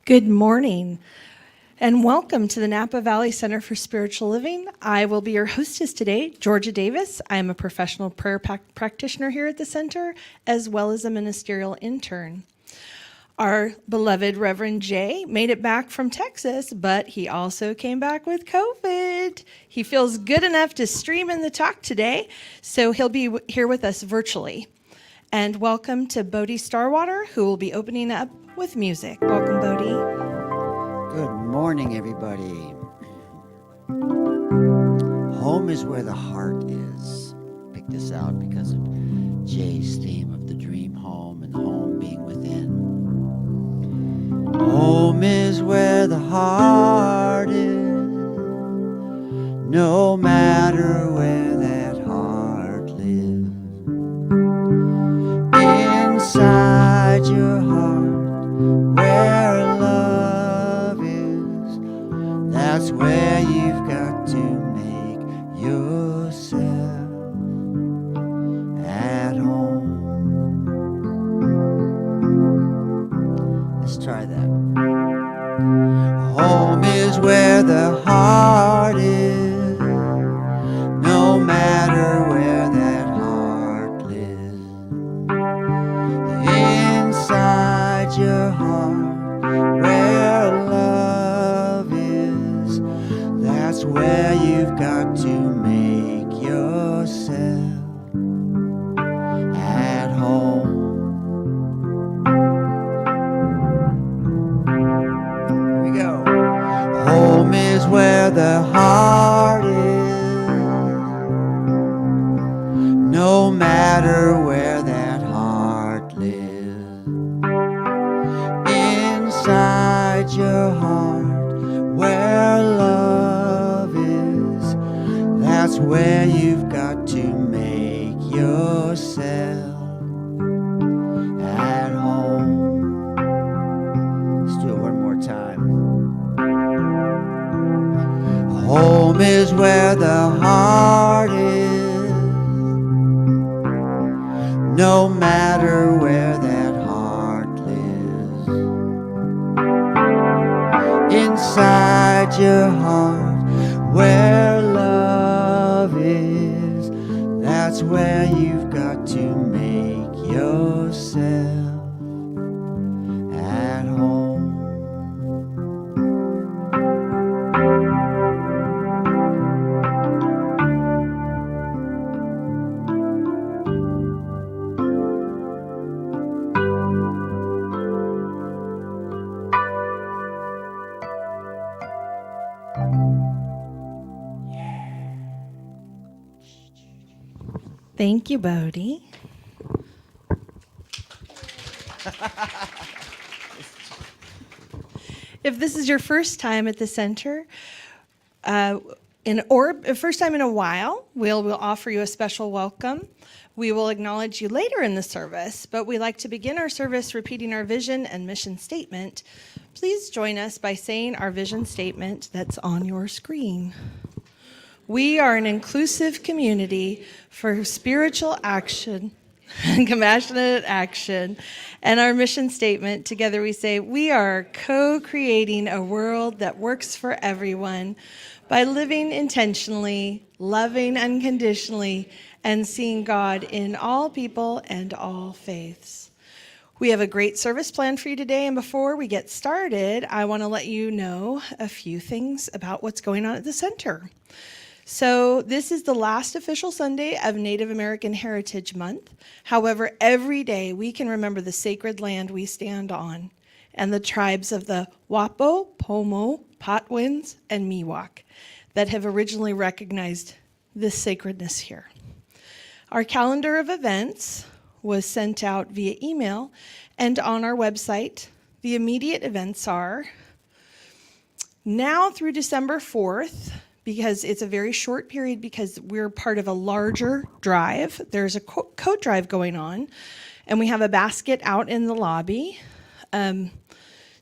Good morning, and welcome to the Napa Valley Center for Spiritual Living. I will be your hostess today, Georgia Davis. I am a professional prayer practitioner here at the center, as well as a ministerial intern. Our beloved Reverend Jay made it back from Texas, but he also came back with COVID. He feels good enough to stream in the talk today, so he'll be here with us virtually. And welcome to Bodhi Starwater, who will be opening up with music. Welcome, Bodhi. Good morning, everybody. Home is where the heart is. Pick this out because of Jay's theme of the dream home and the home being within. Home is where the heart is, no matter where that heart lives. Inside your heart, where love is, that's where you've got to make yourself at home. Let's try that. Home is where the heart is, no matter where that heart lives. Inside your heart, where love is, that's where you've got to make yourself at home. Here we go. Home is where the heart is, no matter where that heart lives. Inside your heart, where love is, that's where you've got to make yourself at home. Let's do it one more time. Home is where the heart is, no matter where that heart lives. Inside your heart, where love is, that's where you've got to make yourself at home. Thank you, Bodhi. If this is your first time at the center, or first time in a while, we'll offer you a special welcome. We will acknowledge you later in the service, but we like to begin our service repeating our vision and mission statement. Please join us by saying our vision statement that's on your screen. We are an inclusive community for spiritual action and compassionate action. And our mission statement, together we say, we are co-creating a world that works for everyone by living intentionally, loving unconditionally, and seeing God in all people and all faiths. We have a great service planned for you today, and before we get started, I want to let you know a few things about what's going on at the center. So this is the last official Sunday of Native American Heritage Month. However, every day we can remember the sacred land we stand on and the tribes of the Wapo, Pomo, Patwins, and Miwok that have originally recognized this sacredness here. Our calendar of events was sent out via email and on our website. The immediate events are now through December 4th, because it's a very short period because we're part of a larger drive. There's a coat drive going on, and we have a basket out in the lobby.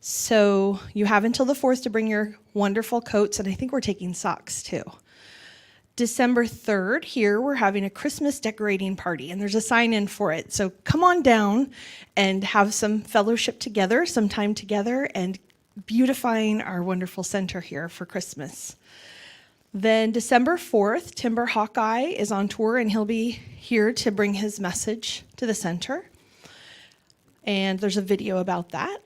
So you have until the 4th to bring your wonderful coats, and I think we're taking socks too. December 3rd, here we're having a Christmas decorating party, and there's a sign-in for it. So come on down and have some fellowship together, some time together, and beautifying our wonderful center here for Christmas. Then December 4th, Timber Hawkeye is on tour, and he'll be here to bring his message to the center. And there's a video about that.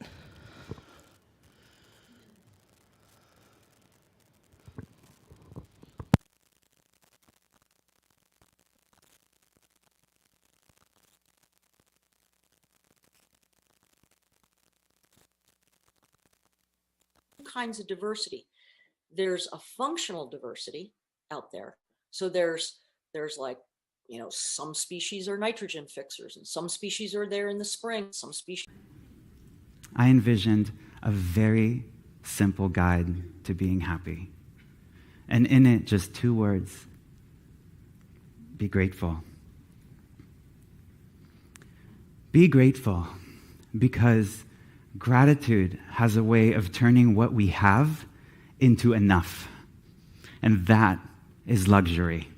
Kinds of diversity. There's a functional diversity out there. So there's like, some species are nitrogen fixers, and some species are there in the spring, some species. I envisioned a very simple guide to being happy. And in it, just 2 words: be grateful. Be grateful, because gratitude has a way of turning what we have into enough. And that is luxury.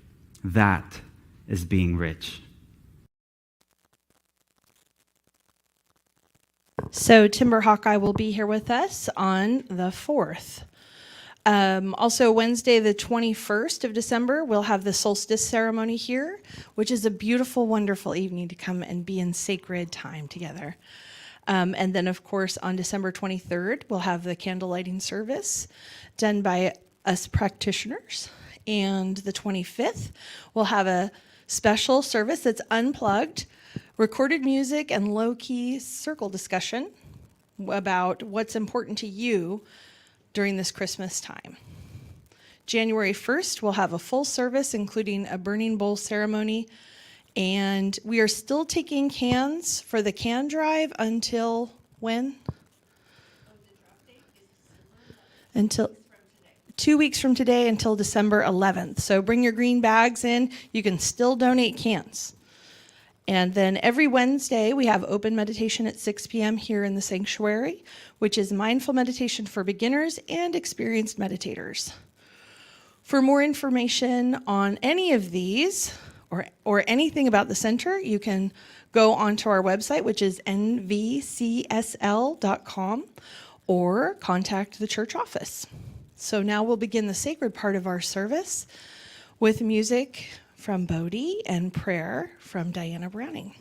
That is being rich. So Timber Hawkeye will be here with us on the 4th. Also, Wednesday, the 21st of December, we'll have the solstice ceremony here, which is a beautiful, wonderful evening to come and be in sacred time together. And then, of course, on December 23rd, we'll have the candle lighting service done by us practitioners. And the 25th, we'll have a special service that's unplugged, recorded music, and low-key circle discussion about what's important to you during this Christmas time. January 1st, we'll have a full service, including a burning bowl ceremony. And we are still taking cans for the can drive until when? Until 2 weeks from today, until December 11th. So bring your green bags in. You can still donate cans. And then every Wednesday, we have open meditation at 6 p.m. here in the sanctuary, which is mindful meditation for beginners and experienced meditators. For more information on any of these, or anything about the center, you can go onto our website, which is nvcsl.com, or contact the church office. So now we'll begin the sacred part of our service with music from Bodhi and prayer from Dianna Browning.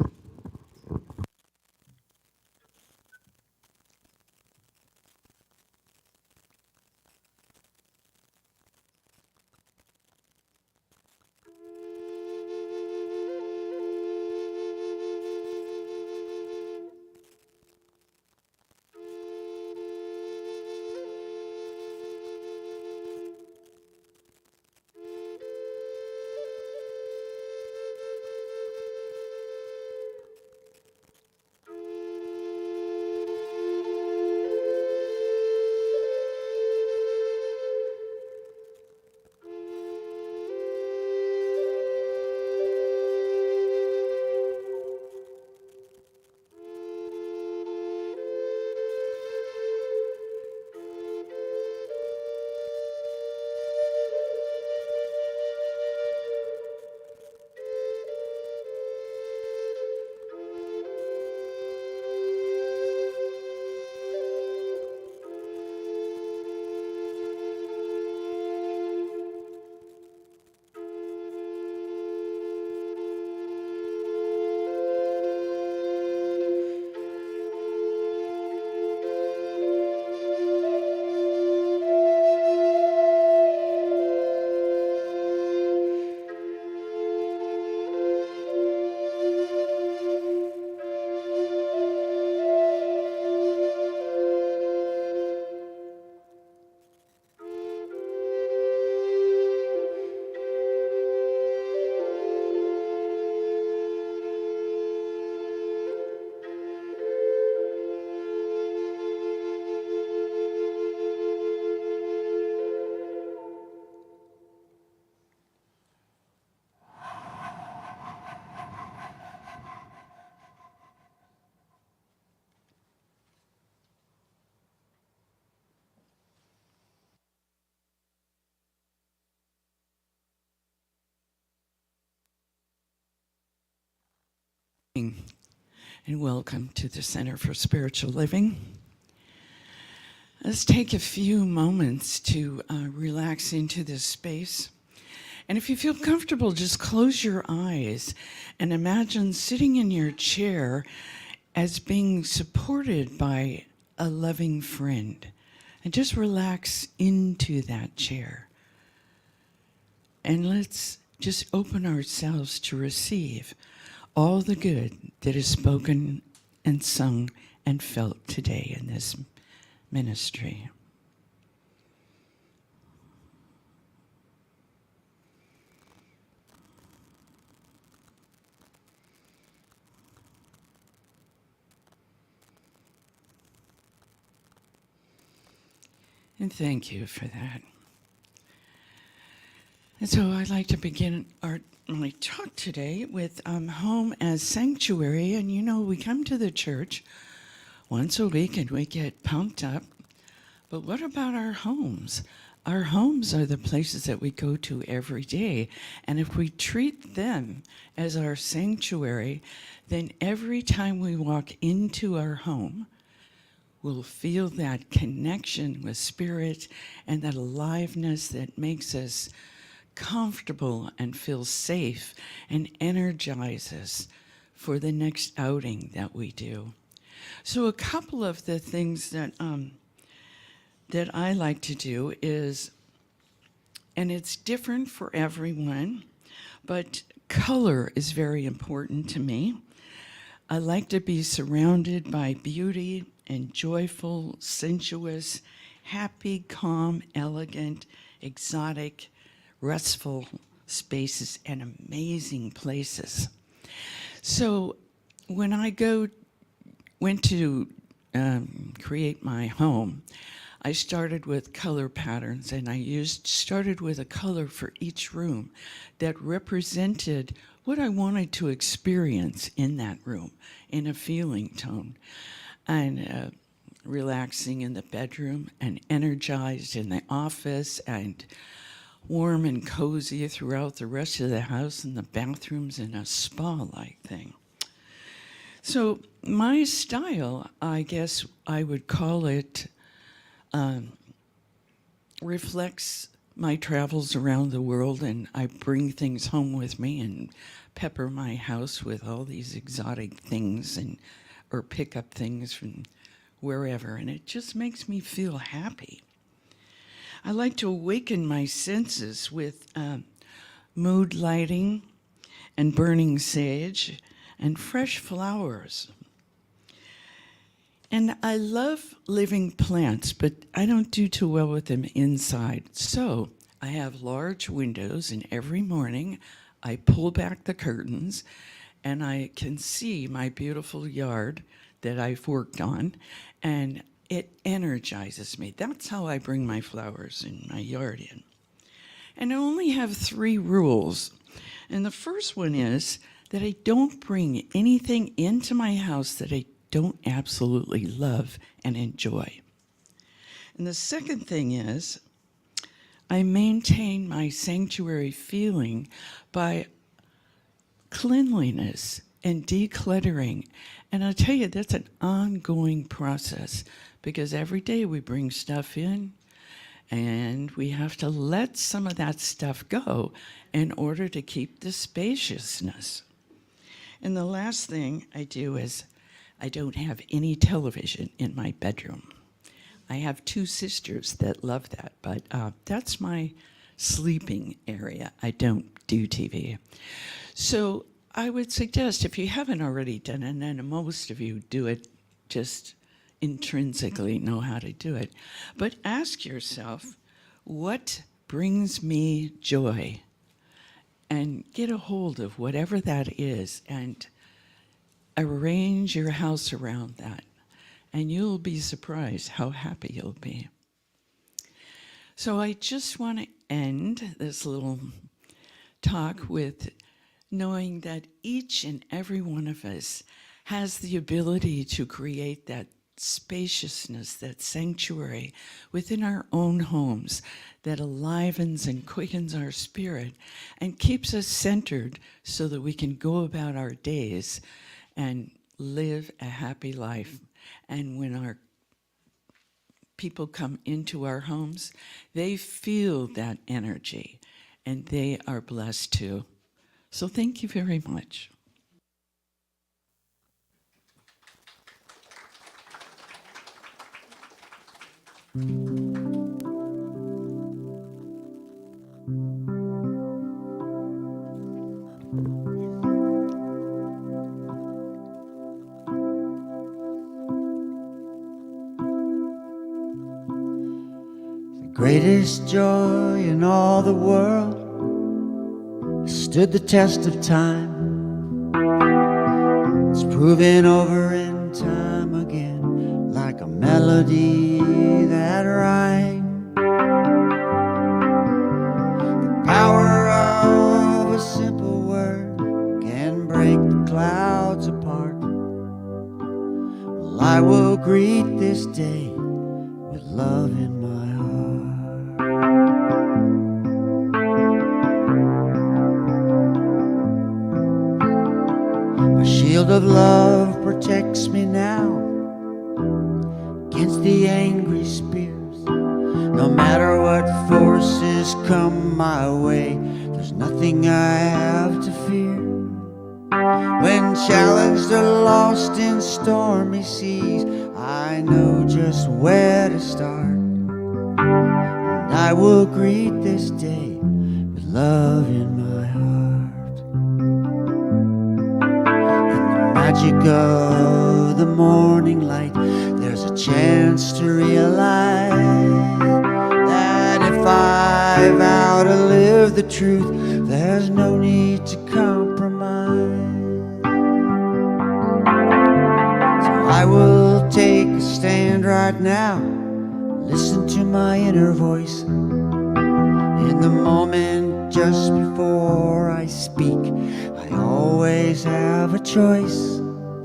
And welcome to the Center for Spiritual Living. Let's take a few moments to relax into this space. And if you feel comfortable, just close your eyes and imagine sitting in your chair as being supported by a loving friend. And just relax into that chair. And let's just open ourselves to receive all the good that is spoken and sung and felt today in this ministry. And thank you for that. And so I'd like to begin my talk today with home as sanctuary. And you know, we come to the church once a week and we get pumped up. But what about our homes? Our homes are the places that we go to every day. And if we treat them as our sanctuary, then every time we walk into our home, we'll feel that connection with spirit and that aliveness that makes us comfortable and feel safe and energizes for the next outing that we do. So a couple of the things that I like to do is, and it's different for everyone, but color is very important to me. I like to be surrounded by beauty and joyful, sensuous, happy, calm, elegant, exotic, restful spaces and amazing places. So when I went to create my home, I started with color patterns, and I started with a color for each room that represented what I wanted to experience in that room in a feeling tone. And relaxing in the bedroom and energized in the office and warm and cozy throughout the rest of the house and the bathrooms in a spa-like thing. So my style, I guess I would call it, reflects my travels around the world, and I bring things home with me and pepper my house with all these exotic things or pick up things from wherever, and it just makes me feel happy. I like to awaken my senses with mood lighting and burning sage and fresh flowers. And I love living plants, but I don't do too well with them inside. So I have large windows, and every morning I pull back the curtains and I can see my beautiful yard that I've worked on, and it energizes me. That's how I bring my flowers in my yard in. And I only have 3 rules. And the first one is that I don't bring anything into my house that I don't absolutely love and enjoy. And the second thing is I maintain my sanctuary feeling by cleanliness and decluttering. And I'll tell you, that's an ongoing process, because every day we bring stuff in and we have to let some of that stuff go in order to keep the spaciousness. And the last thing I do is I don't have any television in my bedroom. I have 2 sisters that love that, but that's my sleeping area. I don't do TV. So I would suggest, if you haven't already done it, and most of you do it just intrinsically know how to do it, but ask yourself, what brings me joy? And get a hold of whatever that is and arrange your house around that. And you'll be surprised how happy you'll be. So I just want to end this little talk with knowing that each and every one of us has the ability to create that spaciousness, that sanctuary within our own homes that alivens and quickens our spirit and keeps us centered so that we can go about our days and live a happy life. And when our people come into our homes, they feel that energy and they are blessed too. So thank you very much. The greatest joy in all the world stood the test of time. It's proven over and time again, like a melody that rhymes. The power of a simple word can break the clouds apart. Well, I will greet this day with love in my heart. My shield of love protects me now against the angry spears. No matter what forces come my way, there's nothing I have to fear. When challenged or lost in stormy seas, I know just where to start. And I will greet this day with love in my heart. In the magic of the morning light, there's a chance to realize that if I vow to live the truth, there's no need to compromise. I will take a stand right now, listen to my inner voice. In the moment just before I speak, I always have a choice.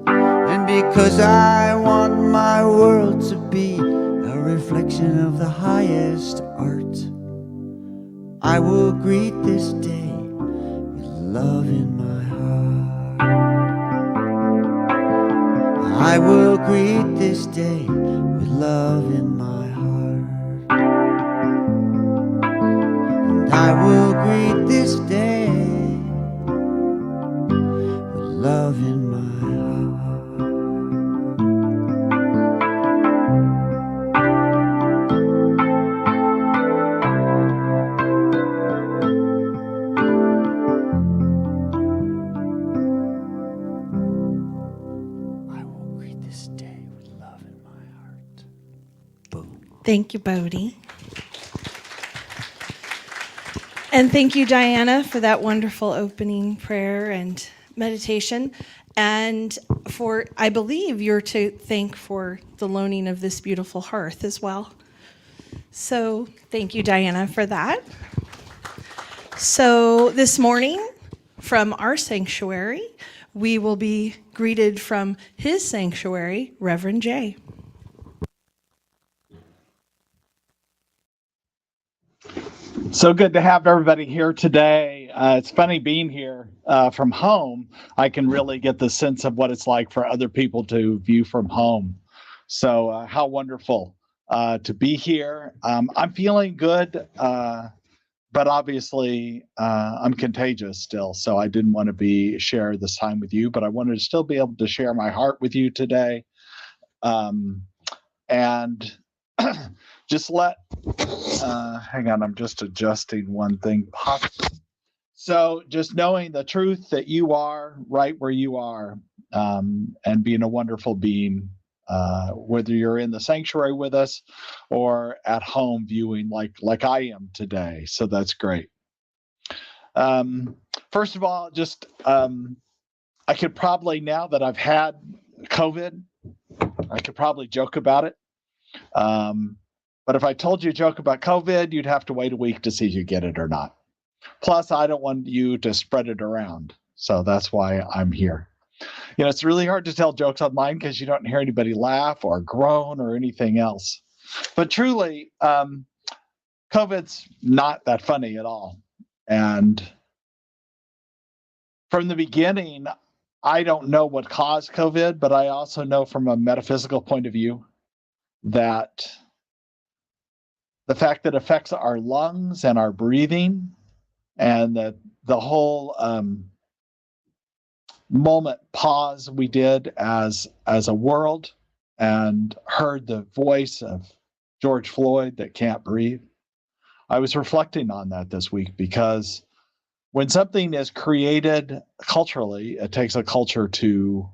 And because I want my world to be a reflection of the highest art, I will greet this day with love in my heart. I will greet this day with love in my heart. And I will greet this day with love in my heart. I will greet this day with love in my heart. Boom. Thank you, Bodhi. And thank you, Dianna, for that wonderful opening prayer and meditation. And for, I believe you're to thank for the loaning of this beautiful hearth as well. So thank you, Dianna, for that. So this morning, from our sanctuary, we will be greeted from his sanctuary, Reverend Jay. So good to have everybody here today. It's funny being here from home. I can really get the sense of what it's like for other people to view from home. So how wonderful to be here. I'm feeling good, but obviously I'm contagious still. So I didn't want to share this time with you, but I wanted to still be able to share my heart with you today. And just hang on, I'm just adjusting one thing. So just knowing the truth that you are right where you are, and being a wonderful being, whether you're in the sanctuary with us or at home viewing like I am today. So that's great. First of all, just I could probably, now that I've had COVID, I could probably joke about it. But if I told you a joke about COVID, you'd have to wait a week to see if you get it or not. Plus, I don't want you to spread it around. So that's why I'm here. You know, it's really hard to tell jokes online because you don't hear anybody laugh or groan or anything else. But truly, COVID's not that funny at all. And from the beginning, I don't know what caused COVID, but I also know from a metaphysical point of view that the fact that it affects our lungs and our breathing, and the whole moment pause we did as a world and heard the voice of George Floyd that can't breathe. I was reflecting on that this week, because when something is created culturally, it takes a culture to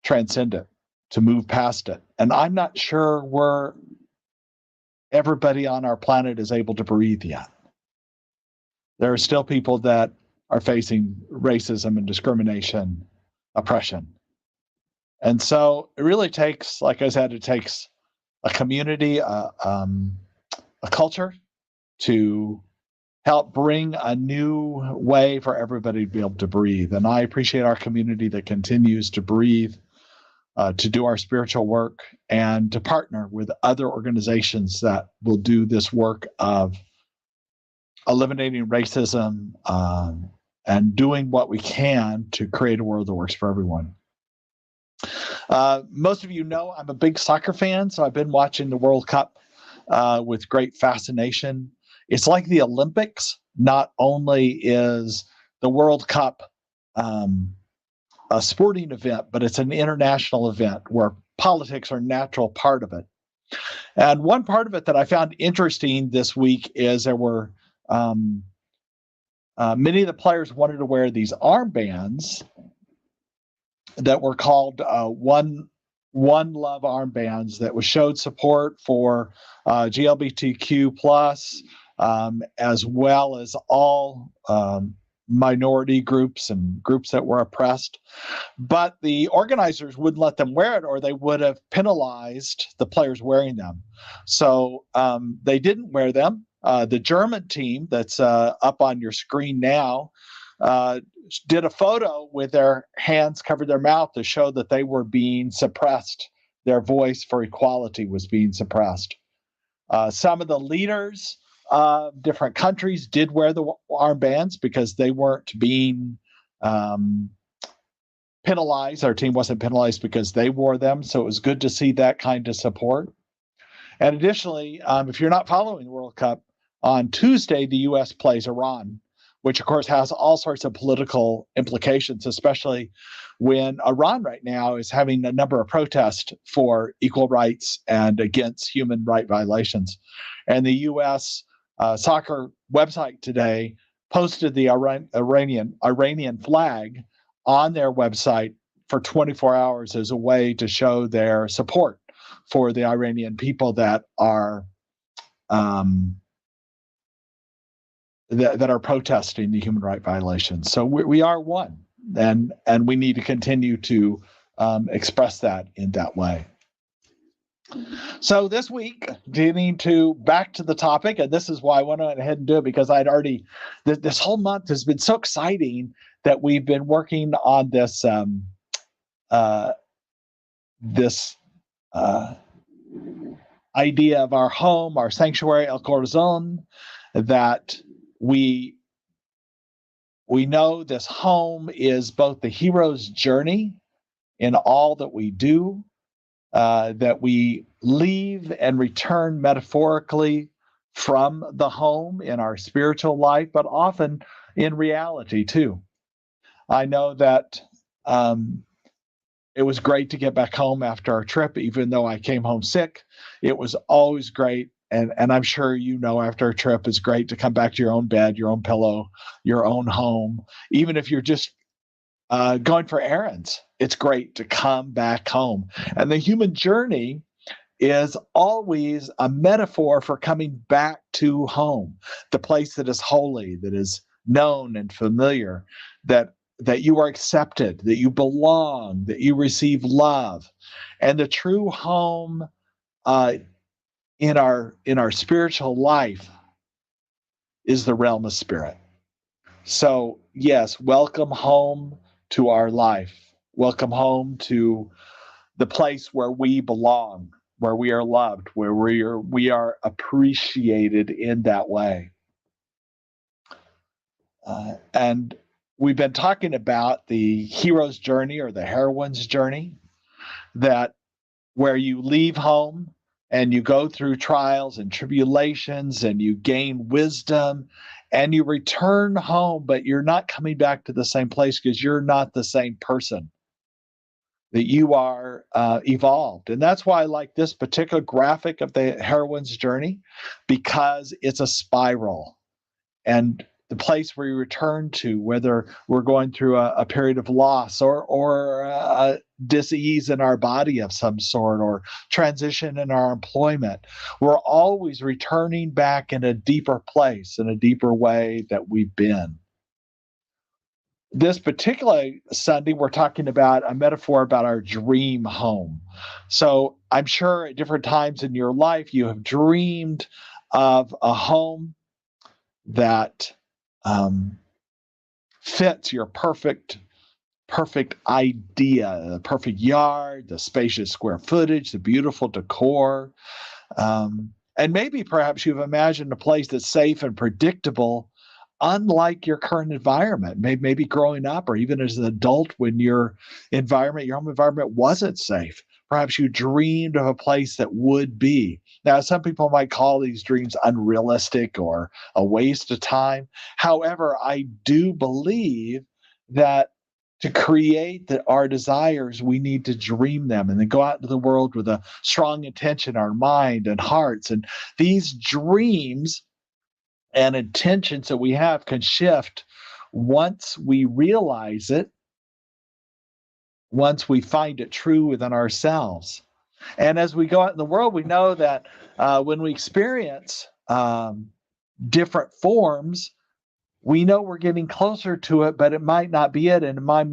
transcend it, to move past it. And I'm not sure everybody on our planet is able to breathe yet. There are still people that are facing racism and discrimination, oppression. And so it really takes, like I said, it takes a community, a culture to help bring a new way for everybody to be able to breathe. And I appreciate our community that continues to breathe, to do our spiritual work, and to partner with other organizations that will do this work of eliminating racism, and doing what we can to create a world that works for everyone. Most of you know I'm a big soccer fan, so I've been watching the World Cup with great fascination. It's like the Olympics. Not only is the World Cup a sporting event, but it's an international event where politics are a natural part of it. And one part of it that I found interesting this week is there were many of the players wanted to wear these armbands that were called One Love armbands that showed support for GLBTQ plus, as well as all minority groups and groups that were oppressed. But the organizers wouldn't let them wear it, or they would have penalized the players wearing them. So they didn't wear them. The German team that's up on your screen now did a photo with their hands covered their mouth to show that they were being suppressed. Their voice for equality was being suppressed. Some of the leaders of different countries did wear the armbands because they weren't being penalized. Our team wasn't penalized because they wore them. So it was good to see that kind of support. And additionally, if you're not following the World Cup, on Tuesday, the U.S. plays Iran, which of course has all sorts of political implications, especially when Iran right now is having a number of protests for equal rights and against human right violations. And the U.S. Soccer website today posted the Iranian flag on their website for 24 hours as a way to show their support for the Iranian people that are that are protesting the human right violations. So we are one, and we need to continue to express that in that way. So this week, getting back to the topic, and this is why I went ahead and do it, because I'd already, this whole month has been so exciting that we've been working on this idea of our home, our sanctuary, El Corazon, that we know this home is both the hero's journey in all that we do, that we leave and return metaphorically from the home in our spiritual life, but often in reality too. I know that it was great to get back home after our trip, even though I came home sick. It was always great. And I'm sure you know, after a trip, it's great to come back to your own bed, your own pillow, your own home. Even if you're just going for errands, it's great to come back home. And the human journey is always a metaphor for coming back to home, the place that is holy, that is known and familiar, that you are accepted, that you belong, that you receive love. And the true home in our spiritual life is the realm of spirit. So yes, welcome home to our life. Welcome home to the place where we belong, where we are loved, where we are appreciated in that way. And we've been talking about the hero's journey or the heroine's journey, that where you leave home and you go through trials and tribulations and you gain wisdom and you return home, but you're not coming back to the same place because you're not the same person, that you are evolved. And that's why I like this particular graphic of the heroine's journey, because it's a spiral. And the place where you return to, whether we're going through a period of loss or dis-ease in our body of some sort, or transition in our employment, we're always returning back in a deeper place, in a deeper way that we've been. This particular Sunday, we're talking about a metaphor about our dream home. So I'm sure at different times in your life, you have dreamed of a home that fits your perfect idea, the perfect yard, the spacious square footage, the beautiful decor. And maybe perhaps you've imagined a place that's safe and predictable, unlike your current environment. Maybe growing up or even as an adult when your home environment wasn't safe. Perhaps you dreamed of a place that would be. Now, some people might call these dreams unrealistic or a waste of time. However, I do believe that to create our desires, we need to dream them and then go out into the world with a strong intention, our mind and hearts. And these dreams and intentions that we have can shift once we realize it, once we find it true within ourselves. And as we go out in the world, we know that when we experience different forms, we know we're getting closer to it, but it might not be it, and it might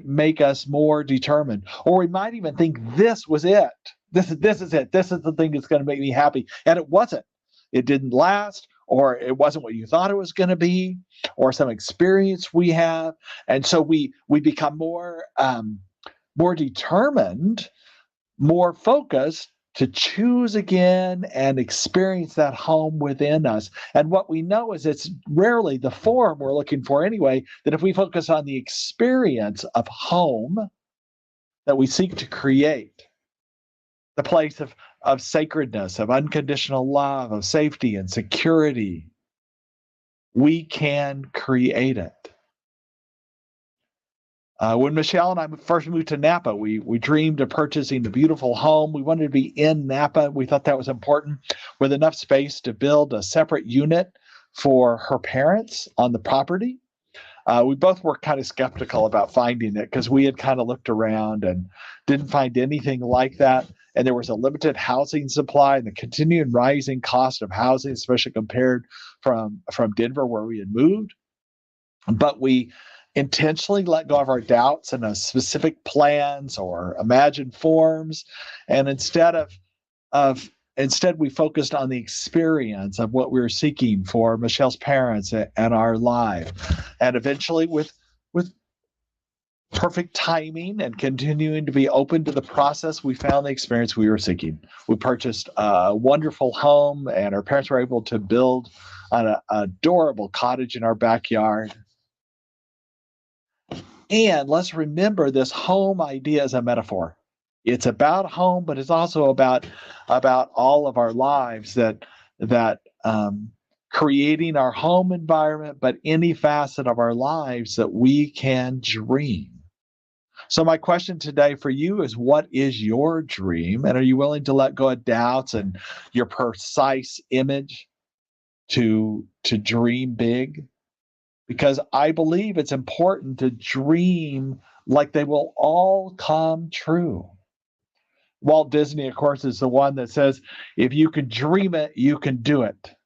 make us more determined. Or we might even think this was it. This is it. This is the thing that's going to make me happy. And it wasn't. It didn't last, or it wasn't what you thought it was going to be, or some experience we have. And so we become more determined, more focused to choose again and experience that home within us. And what we know is it's rarely the form we're looking for anyway, that if we focus on the experience of home that we seek to create, the place of sacredness, of unconditional love, of safety and security, we can create it. When Michelle and I first moved to Napa, we dreamed of purchasing a beautiful home. We wanted to be in Napa. We thought that was important, with enough space to build a separate unit for her parents on the property. We both were kind of skeptical about finding it because we had kind of looked around and didn't find anything like that. And there was a limited housing supply and the continuing rising cost of housing, especially compared from Denver, where we had moved. But we intentionally let go of our doubts and specific plans or imagined forms, and instead we focused on the experience of what we were seeking for Michelle's parents and our life. And eventually, with perfect timing and continuing to be open to the process, we found the experience we were seeking. We purchased a wonderful home, and our parents were able to build an adorable cottage in our backyard. And let's remember, this home idea is a metaphor. It's about home, but it's also about all of our lives, that creating our home environment, but any facet of our lives that we can dream. So my question today for you is, what is your dream? And are you willing to let go of doubts and your precise image to dream big? Because I believe it's important to dream like they will all come true. Walt Disney, of course, is the one that says, if you can dream it, you can do it.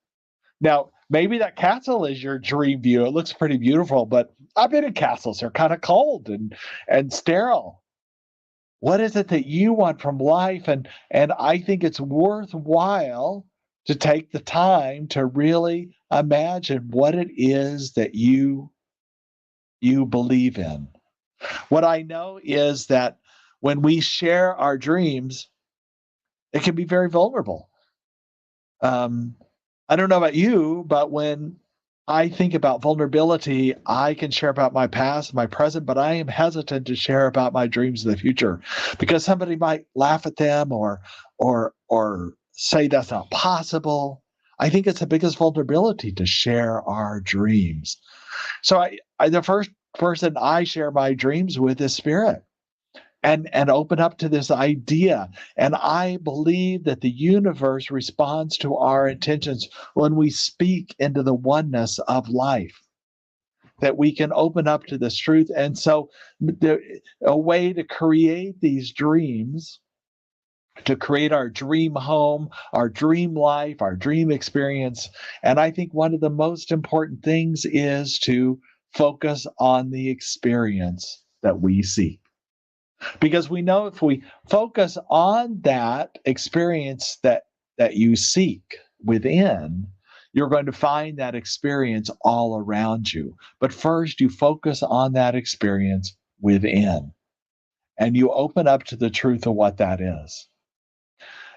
Now, maybe that castle is your dream view. It looks pretty beautiful, but I've been in castles. They're kind of cold and sterile. What is it that you want from life? And I think it's worthwhile to take the time to really imagine what it is that you believe in. What I know is that when we share our dreams, it can be very vulnerable. I don't know about you, but when I think about vulnerability, I can share about my past, my present, but I am hesitant to share about my dreams of the future because somebody might laugh at them or say that's not possible. I think it's the biggest vulnerability to share our dreams. So the first person I share my dreams with is Spirit, and open up to this idea. And I believe that the universe responds to our intentions when we speak into the oneness of life, that we can open up to this truth. And so a way to create these dreams, to create our dream home, our dream life, our dream experience. And I think one of the most important things is to focus on the experience that we seek. Because we know if we focus on that experience that you seek within, you're going to find that experience all around you. But first, you focus on that experience within, and you open up to the truth of what that is.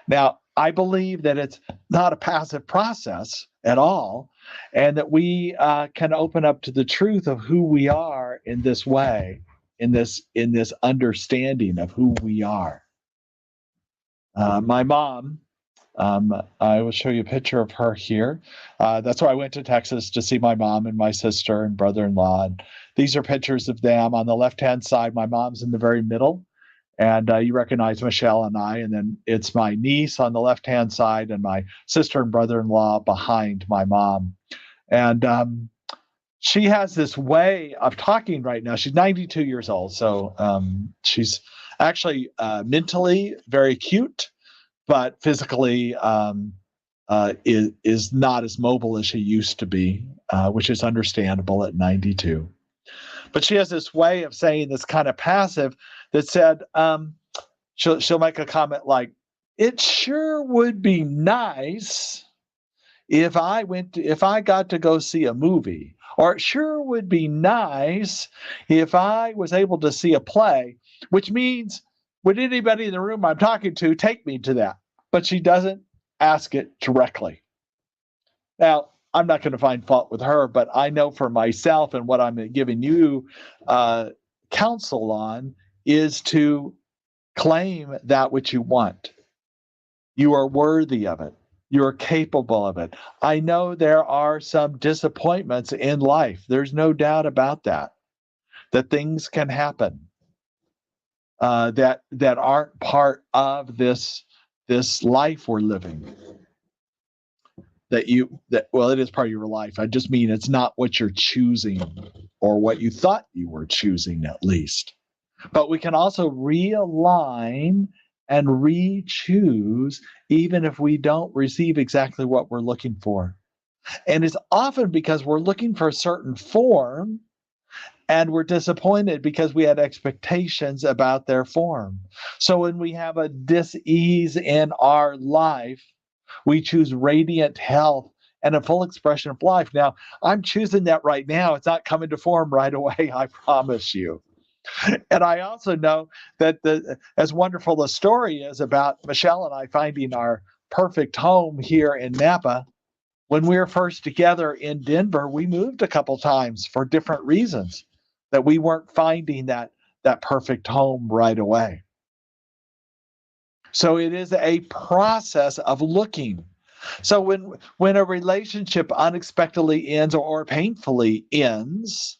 Now, I believe that it's not a passive process at all, and that we can open up to the truth of who we are in this way, in this understanding of who we are. My mom, I will show you a picture of her here. That's why I went to Texas, to see my mom and my sister and brother-in-law. And these are pictures of them. On the left-hand side, my mom's in the very middle. And you recognize Michelle and I, and then it's my niece on the left-hand side and my sister and brother-in-law behind my mom. And she has this way of talking right now. She's 92 years old, so she's actually mentally very cute, but physically is not as mobile as she used to be, which is understandable at 92. But she has this way of saying this kind of passive that said, she'll make a comment like, "It sure would be nice if I got to go see a movie," or "It sure would be nice if I was able to see a play," which means, would anybody in the room I'm talking to take me to that? But she doesn't ask it directly. Now, I'm not going to find fault with her, but I know for myself, and what I'm giving you counsel on is to claim that which you want. You are worthy of it. You are capable of it. I know there are some disappointments in life. There's no doubt about that things can happen that aren't part of this life we're living. Well, it is part of your life. I just mean it's not what you're choosing, or what you thought you were choosing, at least. But we can also realign and re-choose, even if we don't receive exactly what we're looking for. And it's often because we're looking for a certain form, and we're disappointed because we had expectations about their form. So when we have a dis-ease in our life, we choose radiant health and a full expression of life. Now, I'm choosing that right now. It's not coming to form right away, I promise you. And I also know that as wonderful the story is about Michelle and I finding our perfect home here in Napa, when we were first together in Denver, we moved a couple times for different reasons, that we weren't finding that perfect home right away. So it is a process of looking. So when a relationship unexpectedly ends or painfully ends,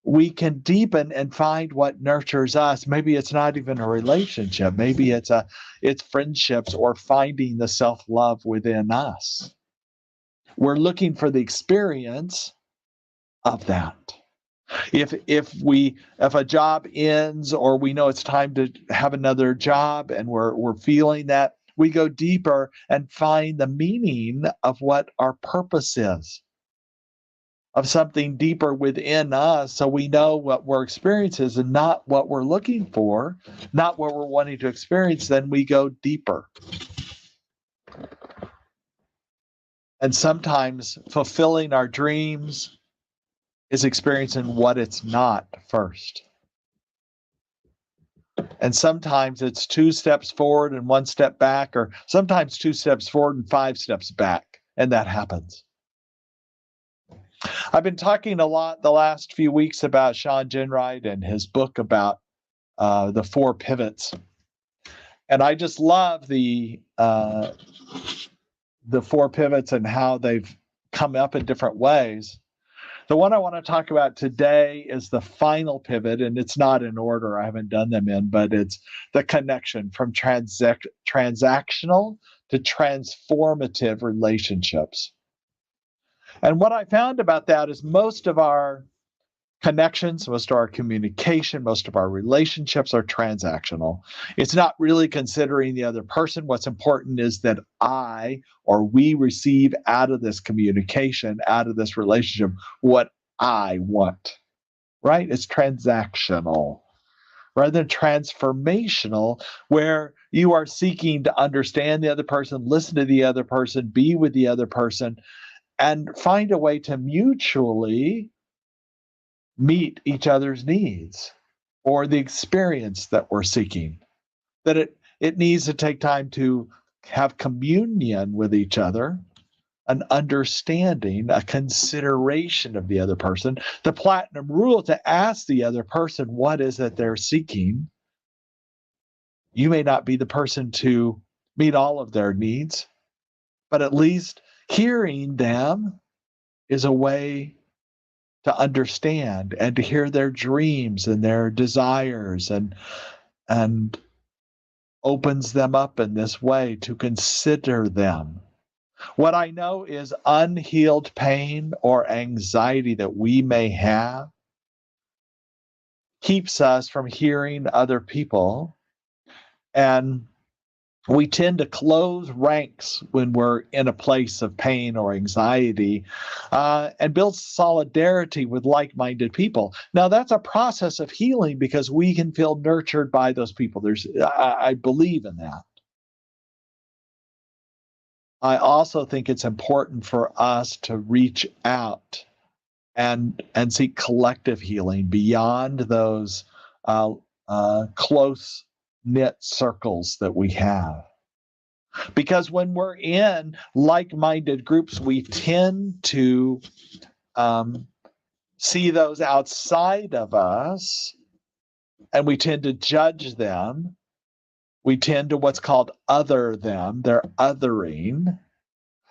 we can deepen and find what nurtures us. Maybe it's not even a relationship. Maybe it's friendships, or finding the self-love within us. We're looking for the experience of that. If a job ends, or we know it's time to have another job, and we're feeling that, we go deeper and find the meaning of what our purpose is, of something deeper within us, so we know what we're experiencing is and not what we're looking for, not what we're wanting to experience. Then we go deeper. And sometimes fulfilling our dreams is experiencing what it's not first. And sometimes it's 2 steps forward and 1 step back, or sometimes 2 steps forward and 5 steps back. And that happens. I've been talking a lot the last few weeks about Sean Ginwright and his book about the 4 pivots. And I just love the 4 pivots and how they've come up in different ways. The one I want to talk about today is the final pivot, and it's not in order. I haven't done them in, but it's the connection from transactional to transformative relationships. And what I found about that is most of our connections, most of our communication, most of our relationships are transactional. It's not really considering the other person. What's important is that we receive out of this communication, out of this relationship, what I want, right? It's transactional rather than transformational, where you are seeking to understand the other person, listen to the other person, be with the other person, and find a way to mutually meet each other's needs or the experience that we're seeking. That it needs to take time to have communion with each other, an understanding, a consideration of the other person. The platinum rule to ask the other person what is it they're seeking. You may not be the person to meet all of their needs, but at least hearing them is a way to understand and to hear their dreams and their desires, and opens them up in this way to consider them. What I know is unhealed pain or anxiety that we may have keeps us from hearing other people, and we tend to close ranks when we're in a place of pain or anxiety, and build solidarity with like-minded people. Now, that's a process of healing because we can feel nurtured by those people. I believe in that. I also think it's important for us to reach out and seek collective healing beyond those close knit circles that we have. Because when we're in like-minded groups, we tend to see those outside of us, and we tend to judge them. We tend to what's called other them. They're othering.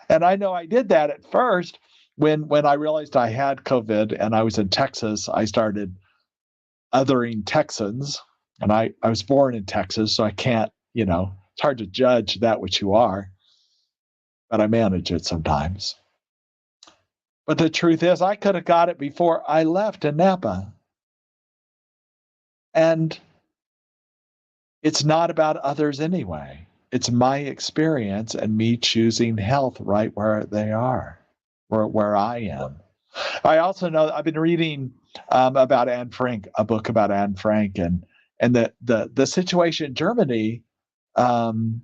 And I know I did that at first when I realized I had COVID and I was in Texas. I started othering Texans, and I was born in Texas, so I can't, it's hard to judge that which you are, but I manage it sometimes. But the truth is, I could have got it before I left in Napa. And it's not about others anyway. It's my experience and me choosing health right where they are, where I am. I also know I've been reading about Anne Frank, a book about Anne Frank, and the situation in Germany and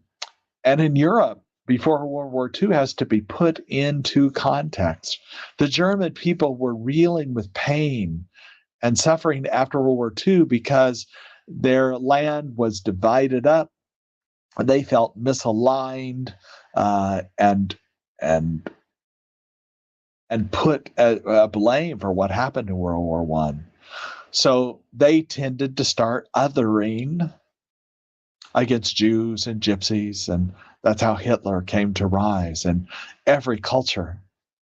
in Europe before World War II has to be put into context. The German people were reeling with pain and suffering after World War II because their land was divided up. They felt misaligned and put a blame for what happened in World War I. So they tended to start othering against Jews and gypsies, and that's how Hitler came to rise. And every culture,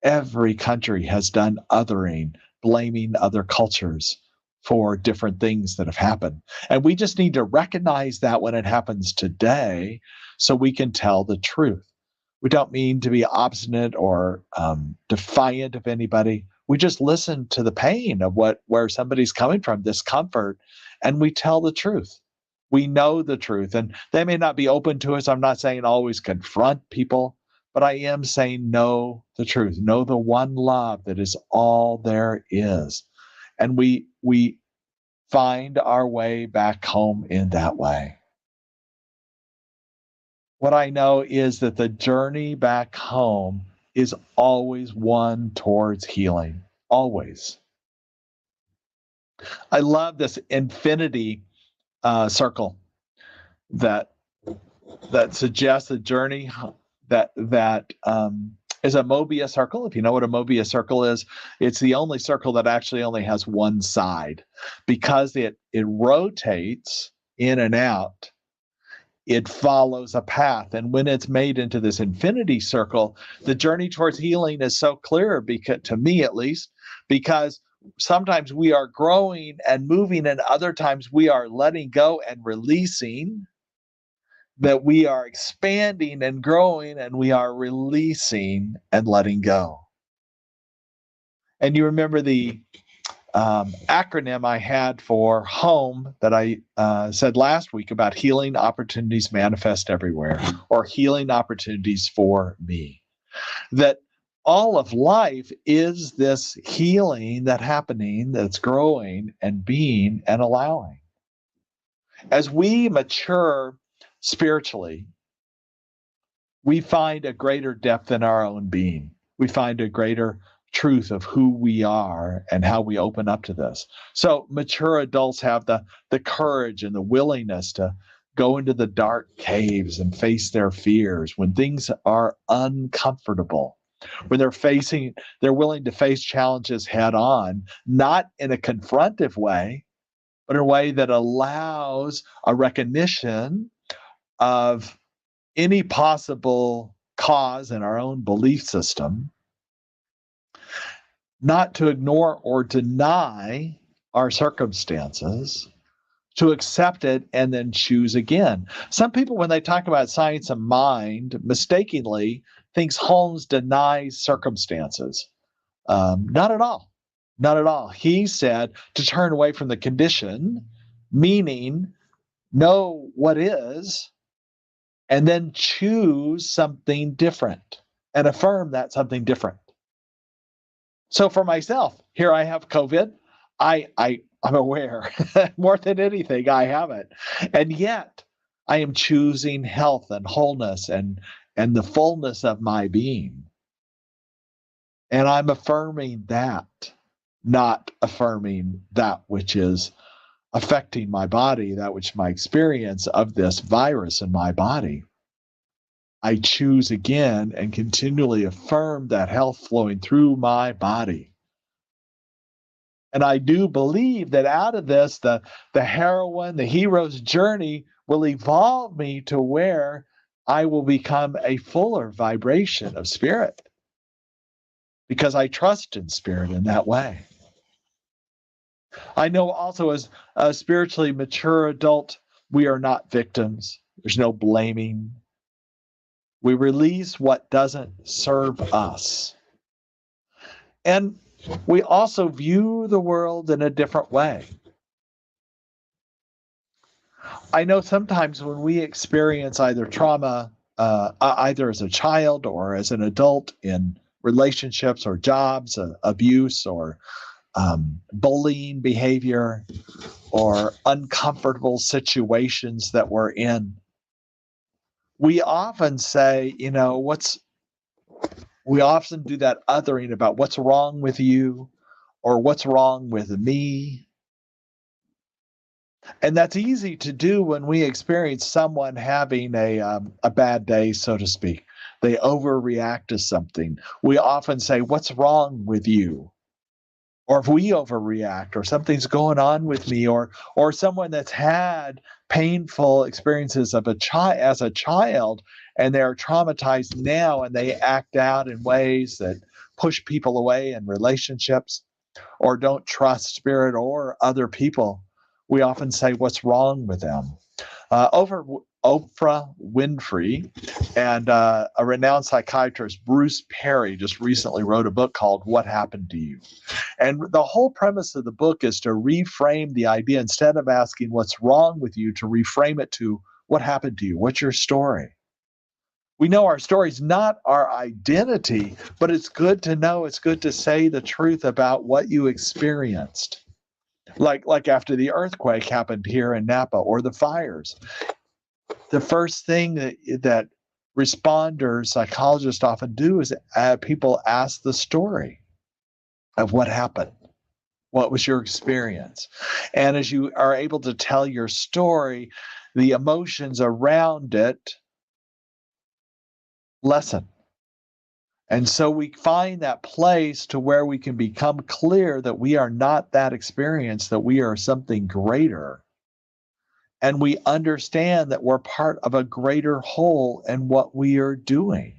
every country has done othering, blaming other cultures for different things that have happened. And we just need to recognize that when it happens today so we can tell the truth. We don't mean to be obstinate or defiant of anybody. We just listen to the pain of where somebody's coming from, discomfort, and we tell the truth. We know the truth, and they may not be open to us. I'm not saying always confront people, but I am saying know the truth. Know the one love that is all there is. And we find our way back home in that way. What I know is that the journey back home is always one towards healing. Always. I love this infinity circle that suggests a journey that is a Mobius circle. If you know what a Mobius circle is, it's the only circle that actually only has one side because it rotates in and out. it follows a path. And when it's made into this infinity circle, the journey towards healing is so clear, because, to me at least, because sometimes we are growing and moving, and other times we are letting go and releasing. That we are expanding and growing, and we are releasing and letting go. And you remember the acronym I had for HOME that I said last week about healing opportunities manifest everywhere, or healing opportunities for me. That all of life is this healing that's happening, that's growing and being and allowing. As we mature spiritually, we find a greater depth in our own being. We find a greater truth of who we are and how we open up to this. So mature adults have the courage and the willingness to go into the dark caves and face their fears when things are uncomfortable, when they're willing to face challenges head on, not in a confrontive way, but in a way that allows a recognition of any possible cause in our own belief system, not to ignore or deny our circumstances, to accept it and then choose again. Some people, when they talk about science of mind, mistakenly thinks Holmes denies circumstances. Not at all. Not at all. He said to turn away from the condition, meaning know what is, and then choose something different and affirm that something different. So for myself, here I have COVID. I'm aware more than anything I have it. And yet I am choosing health and wholeness and the fullness of my being. And I'm affirming that, not affirming that which is affecting my body, that which my experience of this virus in my body. I choose again and continually affirm that health flowing through my body. And I do believe that out of this, the heroine, the hero's journey will evolve me to where I will become a fuller vibration of spirit, because I trust in spirit in that way. I know also, as a spiritually mature adult, we are not victims. There's no blaming. We release what doesn't serve us. And we also view the world in a different way. I know sometimes when we experience either trauma, either as a child or as an adult in relationships or jobs, abuse or bullying behavior or uncomfortable situations that we're in, we often say, we often do that othering about what's wrong with you or what's wrong with me. And that's easy to do when we experience someone having a bad day, so to speak. They overreact to something. We often say, what's wrong with you? Or if we overreact, or something's going on with me, or someone that's had painful experiences as a child, and they're traumatized now, and they act out in ways that push people away in relationships, or don't trust spirit or other people. We often say, what's wrong with them? Oprah Winfrey and a renowned psychiatrist, Bruce Perry, just recently wrote a book called What Happened to You? And the whole premise of the book is to reframe the idea, instead of asking what's wrong with you, to reframe it to what happened to you? What's your story? We know our story is not our identity, but it's good to know, it's good to say the truth about what you experienced. Like after the earthquake happened here in Napa, or the fires. The first thing that responders, psychologists often do is people ask the story of what happened. What was your experience? And as you are able to tell your story, the emotions around it lessen. And so we find that place to where we can become clear that we are not that experience, that we are something greater. and we understand that we're part of a greater whole in what we are doing.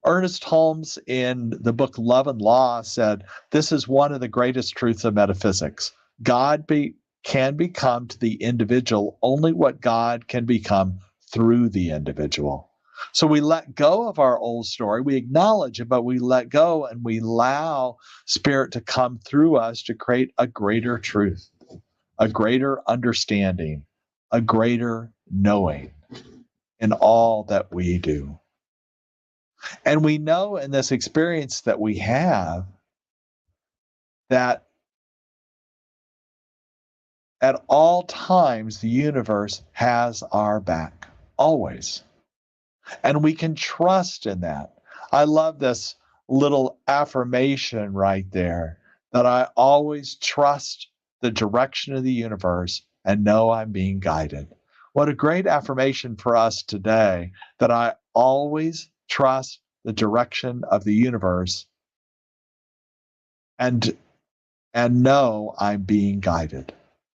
Ernest Holmes, in the book Love and Law, said, this is one of the greatest truths of metaphysics. Can become to the individual only what God can become through the individual. So we let go of our old story. We acknowledge it, but we let go and we allow Spirit to come through us to create a greater truth, a greater understanding, a greater knowing in all that we do. And we know in this experience that we have that at all times the universe has our back, always. And we can trust in that. I love this little affirmation right there, that I always trust the direction of the universe and know I'm being guided. What a great affirmation for us today, that I always trust the direction of the universe and know I'm being guided.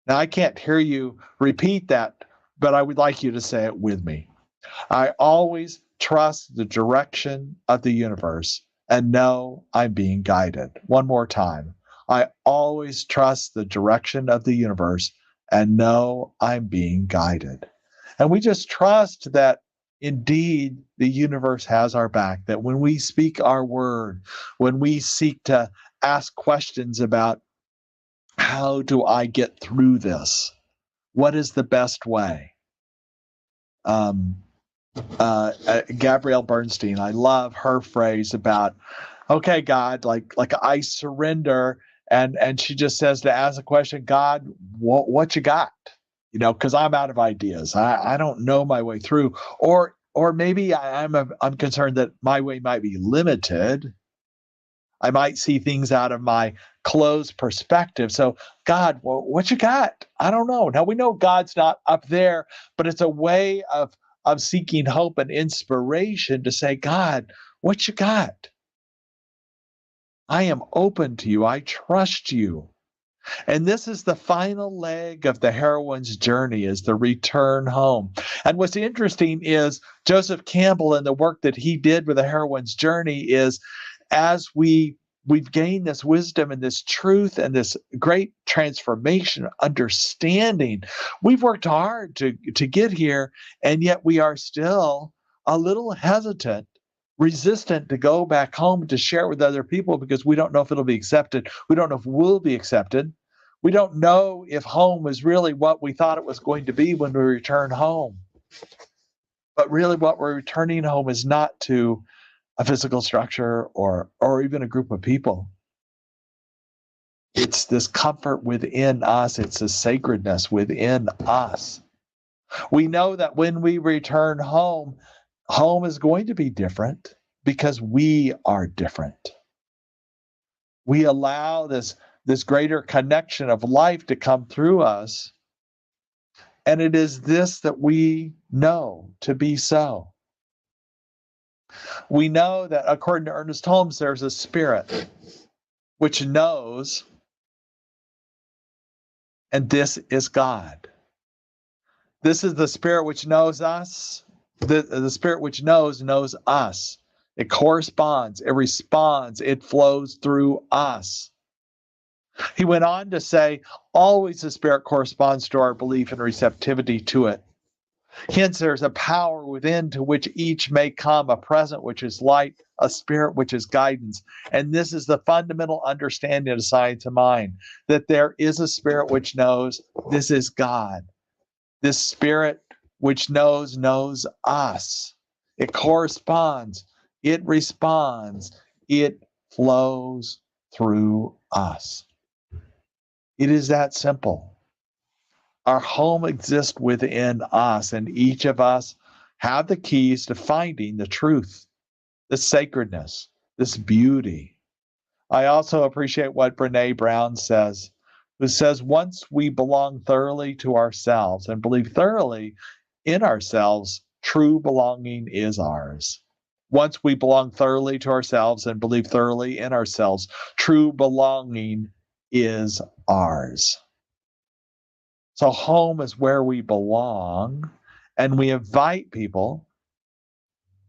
Now, I can't hear you repeat that, but I would like you to say it with me. I always trust the direction of the universe and know I'm being guided. One more time. I always trust the direction of the universe and know I'm being guided. And we just trust that indeed the universe has our back, that when we speak our word, when we seek to ask questions about how do I get through this? What is the best way? Gabrielle Bernstein, I love her phrase about, okay, God, like I surrender, and she just says to ask a question, God, what you got? Because I'm out of ideas. I don't know my way through, or maybe I'm concerned that my way might be limited. I might see things out of my closed perspective. So, God, what you got? I don't know. Now, we know God's not up there, but it's a way of seeking hope and inspiration to say, God, what you got? I am open to you. I trust you. And this is the final leg of the heroine's journey, is the return home. And what's interesting is Joseph Campbell and the work that he did with the heroine's journey is, as we've gained this wisdom and this truth and this great transformation, understanding, we've worked hard to get here, and yet we are still a little hesitant, resistant to go back home to share with other people, because we don't know if it'll be accepted. We don't know if we'll be accepted. We don't know if home is really what we thought it was going to be when we return home. But really what we're returning home is not to a physical structure or even a group of people. It's this comfort within us. It's a sacredness within us. We know that when we return home, home is going to be different because we are different. We allow this greater connection of life to come through us. And it is this that we know to be so. We know that, according to Ernest Holmes, there's a spirit which knows, and this is God. This is the spirit which knows us. The spirit which knows us. It corresponds, it responds, it flows through us. He went on to say, always the spirit corresponds to our belief and receptivity to it. Hence, there's a power within to which each may come, a present which is light, a spirit which is guidance. And this is the fundamental understanding of science of mind, that there is a spirit which knows. This is God. This spirit which knows us. It corresponds. It responds. It flows through us. It is that simple. Our home exists within us, and each of us have the keys to finding the truth, the sacredness, this beauty. I also appreciate what Brene Brown says, who says, once we belong thoroughly to ourselves and believe thoroughly in ourselves, true belonging is ours. Once we belong thoroughly to ourselves and believe thoroughly in ourselves, true belonging is ours. So home is where we belong, and we invite people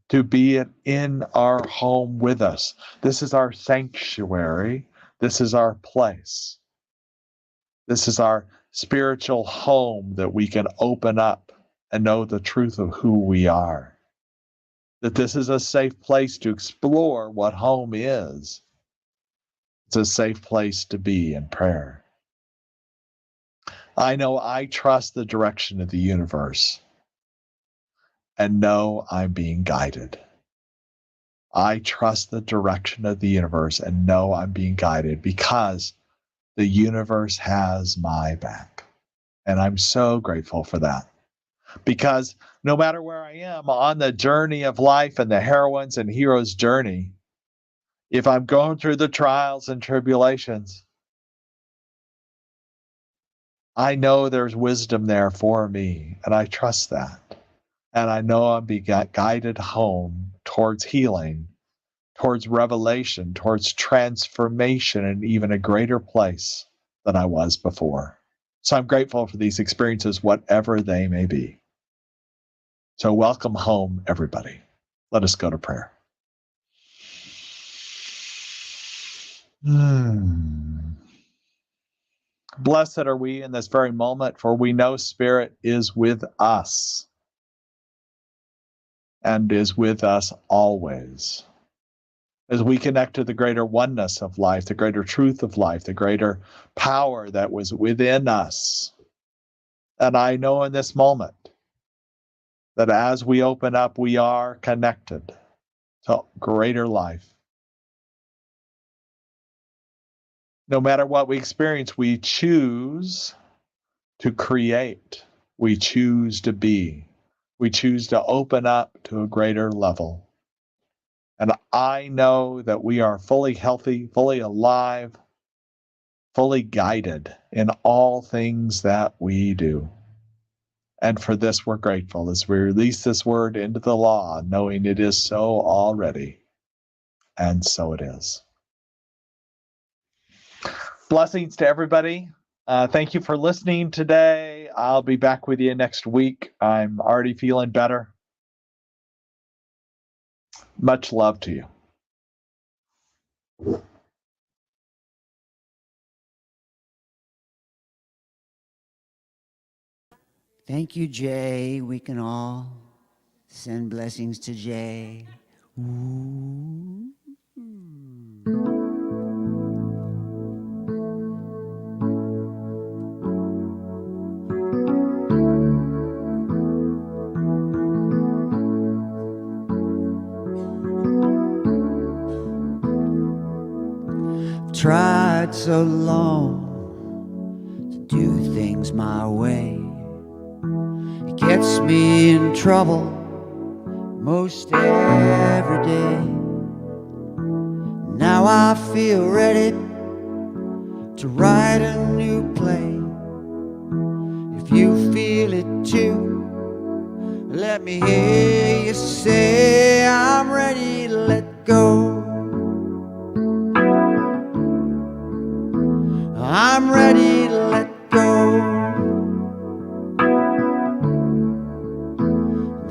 to be in our home with us. This is our sanctuary. This is our place. This is our spiritual home that we can open up and know the truth of who we are. That this is a safe place to explore what home is. It's a safe place to be in prayer. I know I trust the direction of the universe and know I'm being guided. I trust the direction of the universe and know I'm being guided because the universe has my back. And I'm so grateful for that. Because no matter where I am on the journey of life and the heroines and heroes' journey, if I'm going through the trials and tribulations, I know there's wisdom there for me, and I trust that. And I know I'm being guided home towards healing, towards revelation, towards transformation, and even a greater place than I was before. So I'm grateful for these experiences, whatever they may be. So welcome home, everybody. Let us go to prayer. Blessed are we in this very moment, for we know Spirit is with us and is with us always. As we connect to the greater oneness of life, the greater truth of life, the greater power that was within us. And I know in this moment that as we open up, we are connected to greater life. No matter what we experience, we choose to create. We choose to be. We choose to open up to a greater level. And I know that we are fully healthy, fully alive, fully guided in all things that we do. And for this, we're grateful as we release this word into the law, knowing it is so already. And so it is. Blessings to everybody. Thank you for listening today. I'll be back with you next week. I'm already feeling better. Much love to you. Thank you, Jay. We can all send blessings to Jay. Ooh. Tried so long to do things my way. It gets me in trouble most every day. Now I feel ready to write a new play. If you feel it too, let me hear you say I'm ready to let go. I'm ready to let go.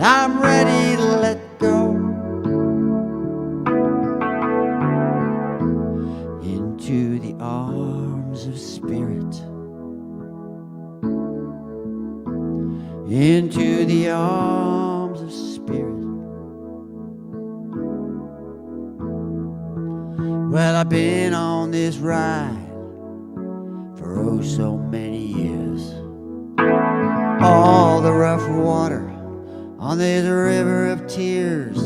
I'm ready to let go. Into the arms of Spirit. Into the arms of Spirit. Well, I've been on this ride for oh so many years. All the rough water on this river of tears.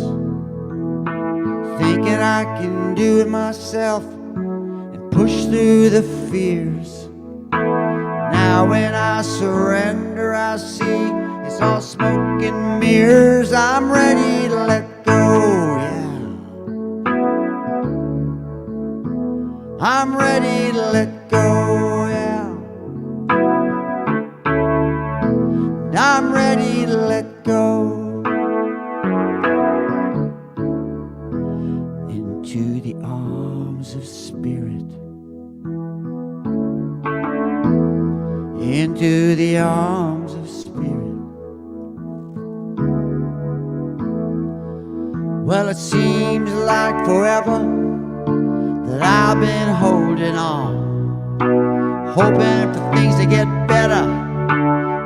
Thinking I can do it myself and push through the fears. Now when I surrender, I see it's all smoke and mirrors. I'm ready to let go, yeah. I'm ready to let go, yeah. And I'm ready to let go. Into the arms of Spirit. Into into the arms of spirit. Well, it seems like forever that I've been holding on, hoping for things to get better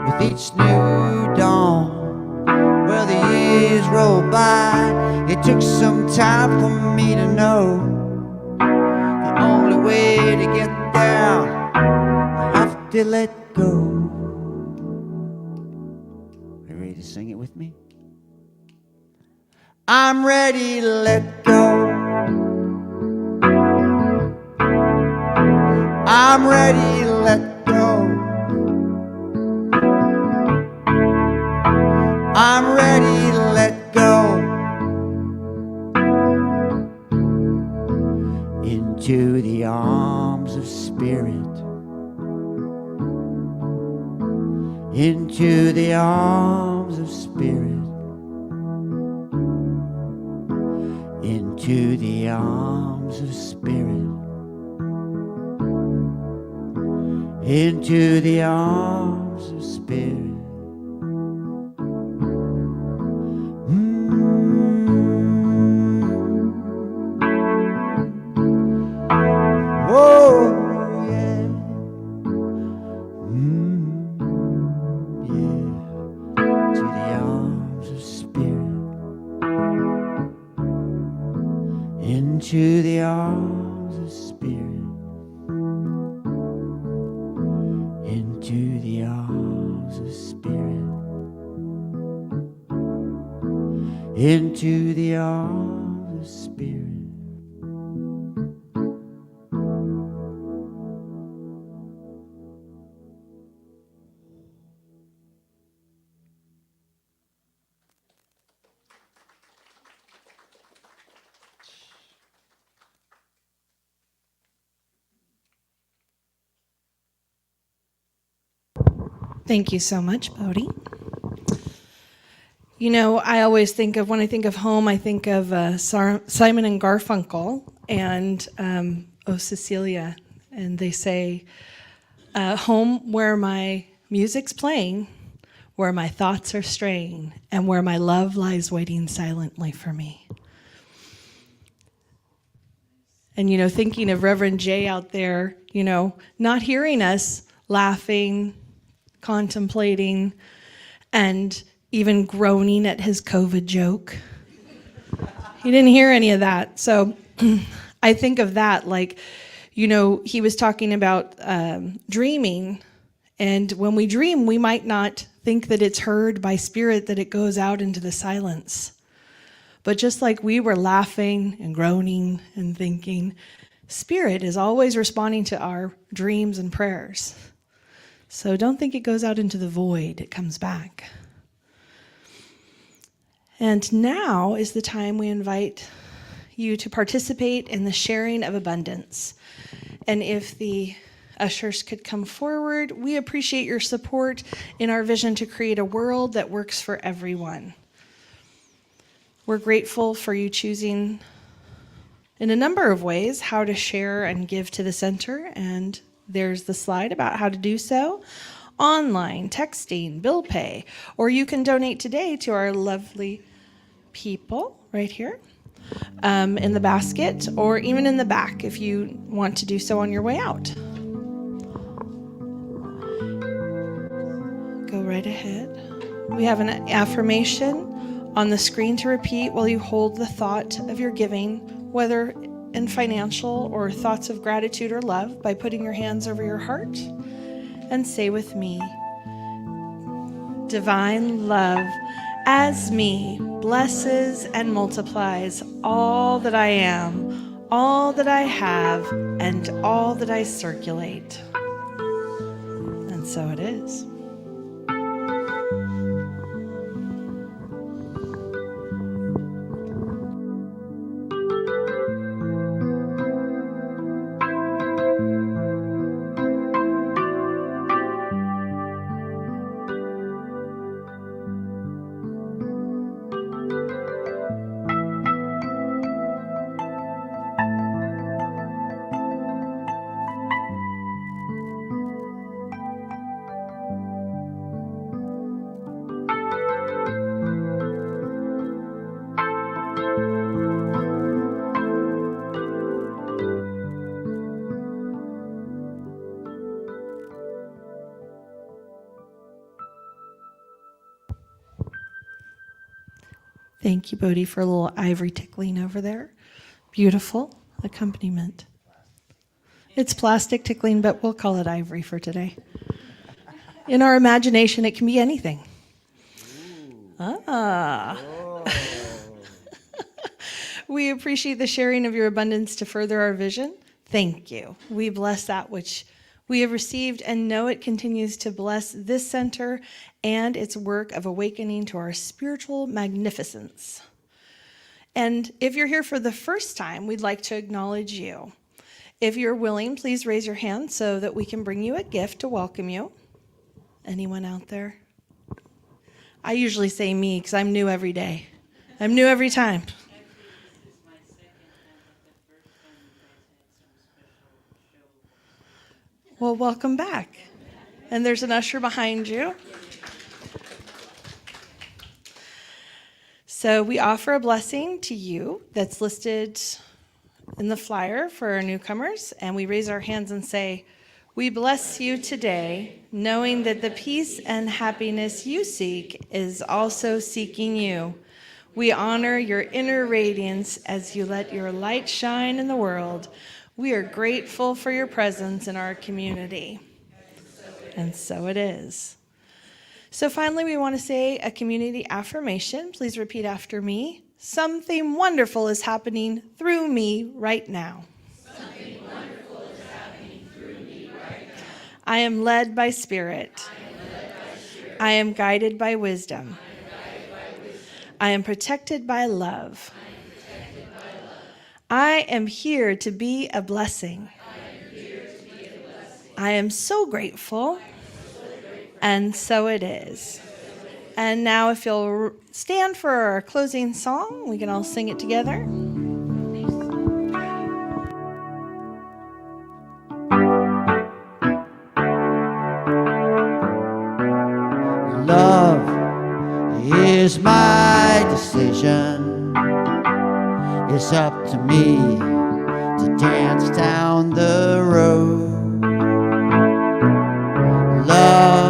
with each new dawn. Well, the years roll by. It took some time for me to know the only way to get there, I have to let go. Are you ready to sing it with me? I'm ready to let go. I'm ready to let go. I'm ready to let go. Into the arms of spirit. Into the arms of spirit. Into the arms of spirit. Into the arms of spirit. Oh, yeah. Yeah. To the arms of spirit. Into the arms of spirit. Into the arms of spirit. Into the arms of spirit. Thank you so much, Bodhi. You know, I always think of, when I think of home, I think of Simon and Garfunkel and Oh Cecilia. And they say, home where my music's playing, where my thoughts are straying, and where my love lies waiting silently for me. And, you know, thinking of Reverend Jay out there, you know, not hearing us laughing, contemplating, and even groaning at his COVID joke. He didn't hear any of that. So I think of that, like, you know, he was talking about dreaming. And when we dream, we might not think that it's heard by spirit, that it goes out into the silence. But just like we were laughing and groaning and thinking, spirit is always responding to our dreams and prayers. So don't think it goes out into the void, it comes back. And now is the time we invite you to participate in the sharing of abundance. And if the ushers could come forward, we appreciate your support in our vision to create a world that works for everyone. We're grateful for you choosing in a number of ways how to share and give to the center, and there's the slide about how to do so. Online, texting, bill pay, or you can donate today to our lovely people right here in the basket, or even in the back if you want to do so on your way out. Go right ahead. We have an affirmation on the screen to repeat while you hold the thought of your giving, whether in financial or thoughts of gratitude or love, by putting your hands over your heart and say with me, divine love as me blesses and multiplies all that I am, all that I have, and all that I circulate. And so it is. Thank you, Bodhi, for a little ivory tickling over there. Beautiful accompaniment. It's plastic tickling, but we'll call it ivory for today. In our imagination, it can be anything. We appreciate the sharing of your abundance to further our vision. Thank you. We bless that which we have received and know it continues to bless this center and its work of awakening to our spiritual magnificence. And if you're here for the first time, we'd like to acknowledge you. If you're willing, please raise your hand so that we can bring you a gift to welcome you. Anyone out there? I usually say me because I'm new every day. I'm new every time. Well, welcome back. And there's an usher behind you. So we offer a blessing to you that's listed in the flyer for our newcomers, and we raise our hands and say, "We bless you today, knowing that the peace and happiness you seek is also seeking you. We honor your inner radiance as you let your light shine in the world. We are grateful for your presence in our community." And so it is. So finally, we want to say a community affirmation. Please repeat after me. Something wonderful is happening through me right now. Something wonderful is happening through me right now. I am led by Spirit. I am guided by wisdom. I am protected by love. I am here to be a blessing. I am so grateful. And so it is. And now if you'll stand for our closing song, we can all sing it together. Love is my decision. It's up to me to dance down the road. Love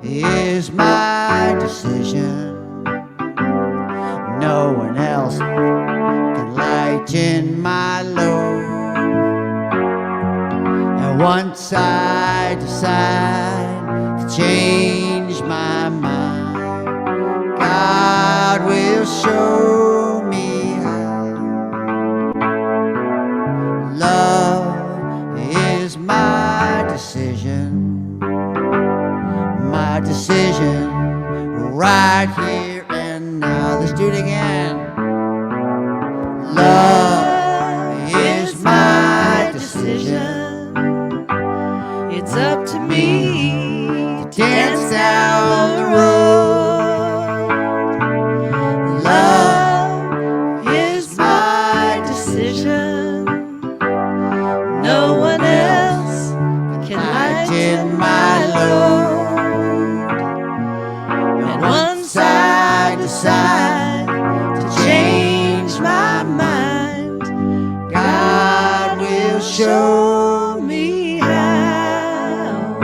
is my decision. No one else can lighten my load. And once I decide to change my mind, God will show me how. Love is my decision. My decision right here and now. Let's do it again. Love is my decision. It's up to me to Dance down the road. Love is my decision. No one else can Lighten my load. And once I decide to change my mind, God will show me how.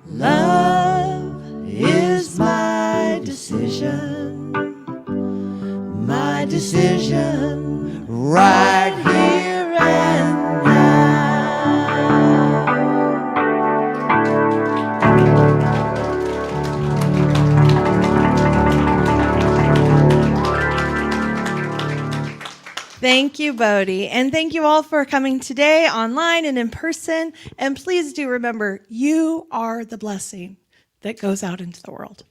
Love is my decision. My decision right here and now. Thank you, Bodhi. And thank you all for coming today online and in person. And please do remember, you are the blessing that goes out into the world.